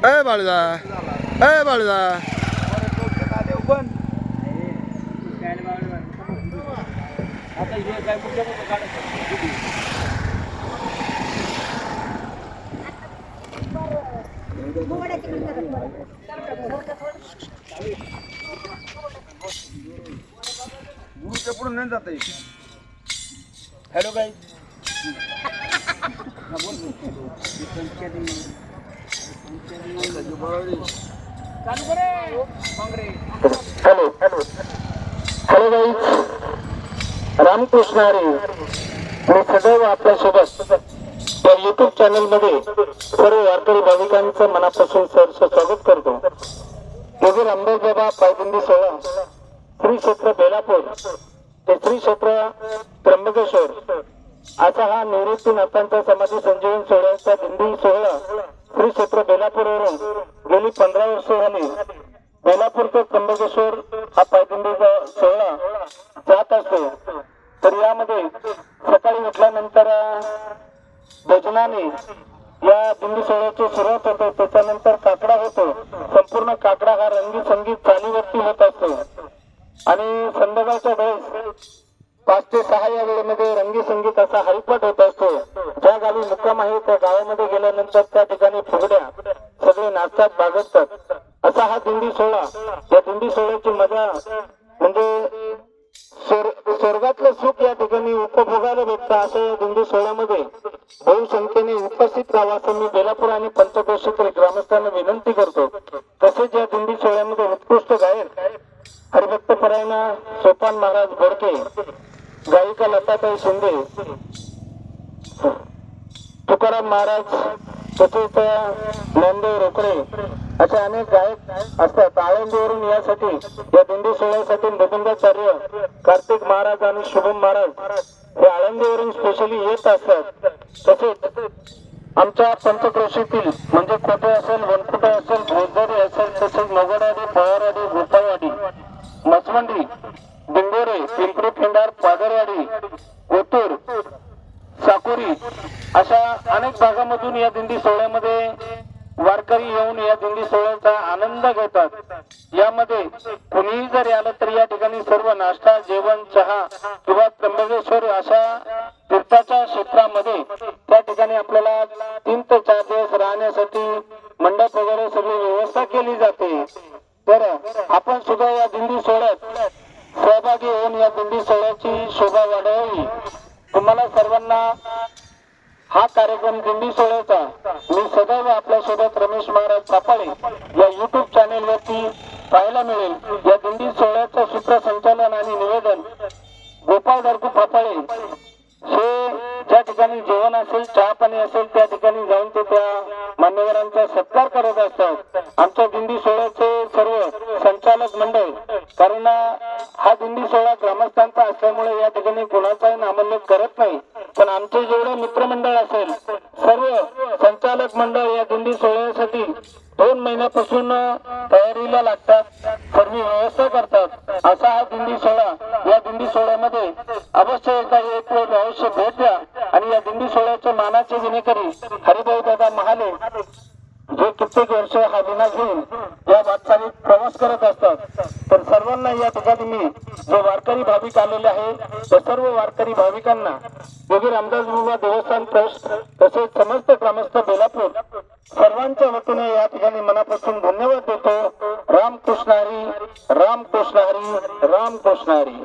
ए बाळूदा, ए बाळूदा, पुढून नाही जात. Hello guy hello hello guys, Ramakrishna Hari. मी सदैव आपल्यासोबत या युट्यूब चॅनल मध्ये सर्व वारकरी भाविकांचं मनापासून सहर्ष स्वागत करतो. योगी रामदेव बाबा पायदिंडी सोहळा श्री क्षेत्र बेलापूर ते श्री क्षेत्र त्र्यंबकेश्वर असा हा निवृत्तीनाथांचा समाधी संजीवन सोहळ्याचा दिंडी सोहळा श्री क्षेत्र बेलापूर वरून गेली 15 वर्ष झाली बेलापूर ते त्र्यंबकेश्वर हा पायदिंडीचा सोहळा जात असतो. तर यामध्ये सकाळी उठल्यानंतर भजनाने या दिंडी सोहळ्याची सुरुवात होते. त्याच्यानंतर काकडा होतो. संपूर्ण काकडा हा रंगी संगीत चालीवरती होत असतो आणि संध्याकाळच्या वेळेस 5 ते 6 या वेळेमध्ये रंगी संगीत असा हरिपाठ होत असतो. ज्या गावी मुक्काम आहे त्या गावामध्ये गेल्यानंतर त्या ठिकाणी फुगड्या सगळे नाचतात बागडतात. असा हा दिंडी सोहळा. या दिंडी सोहळ्याची मजा म्हणजे स्वर्गातलं सुख या ठिकाणी उपभोगायला भेटतं. अशा या दिंडी सोहळ्यामध्ये बहुसंख्येने उपस्थित राहावं असं मी बेलापूर आणि पंचक्रोशीतील ग्रामस्थांना विनंती करतो. तसेच या दिंडी सोहळ्यामध्ये उत्कृष्ट गायक हरिभक्तपरायण सोपान महाराज बोडके, गायिका लताताई शिंदे, तुकाराम महाराज, तसेच ज्ञानदेव रोकडे असे अनेक गायक असतात. आळंदीवरून यासाठी या दिंडी सोहळ्यासाठी मृदुंगाचार्य कार्तिक महाराज आणि शुभम महाराज हे आळंदीवरून स्पेशली येत असतात. तसेच आमच्या पंचक्रोशीतील म्हणजे कोटे असेल, वनकुटे असेल, भोजदारी असेल, तसेच मोगडवाडी, पवारवाडी, गोपाळवाडी, मसवंडी, डिंगोरे, पिंपरी फिंडार, पादरवाडी, ओतूर, साकुरी अशा अनेक भागामधून या दिंडी सोहळ्यामध्ये वारकरी येऊन या दिंडी सोहळ्याचा आनंद घेतात. यामध्ये कुणीही जरी आलं तरी या ठिकाणी सर्व नाश्ता, जेवण, चहा किंवा त्र्यंबकेश्वर अशा तीर्थाच्या क्षेत्रामध्ये त्या ठिकाणी आपल्याला 3 ते 4 दिवस राहण्यासाठी मंडप वगैरे सगळी व्यवस्था केली जाते. तर आपण सुद्धा या दिंडी सोहळ्यात सहभागी होऊन या दिंडी सोहळ्याची शोभा वाढवावी. तुम्हाला सर्वांना हा कार्यक्रम दिंडी सोहळ्याचा मी सदैव आपल्यासोबत रमेश महाराज सापाळे या युट्यूब चॅनेल वरती पाहायला मिळेल. या दिंडी सोहळ्याचं सूत्रसंचालन आणि निवेदन गोपाळ दरकू फापाळे हे ज्या ठिकाणी जेवण असेल, चहा पाणी असेल त्या ठिकाणी जाऊन ते त्या मान्यवरांचा सत्कार करत असतात. आमच्या दिंडी सोहळ्याचे सर्व संचालक मंडळ, कारण हा दिंडी सोहळा ग्रामस्थांचा असल्यामुळे या ठिकाणी कोणाचाही नामोल्लेख करत नाही, पण आमचे जेवढे मित्रमंडळ असेल सर्व संचालक मंडळ या दिंडी सोहळ्यासाठी 2 महिन्यापासून तयारीला लागतात, सर्व व्यवस्था करतात. असा हा दिंडी सोहळा. या दिंडी सोहळ्यामध्ये अवश्य एकदा एक वेळ अवश्य भेट द्या आणि या दिंडी सोहळ्याच्या मानाचे विनेकरी हरिभाऊ दादा महाले जे कित्येक वर्ष हा विना घेऊन या वाटचालीत प्रवास करत असतात. तर सर्वांना या ठिकाणी मी जे वारकरी भाविक आलेले आहे त्या सर्व वारकरी भाविकांना योगी रामदास बाबा देवस्थान ट्रस्ट तसेच समस्त ग्रामस्थ बेलापूर सर्वांच्या वतीने या ठिकाणी मनापासून धन्यवाद देतो. रामकृष्ण हरी, रामकृष्ण हरी, रामकृष्ण हरी.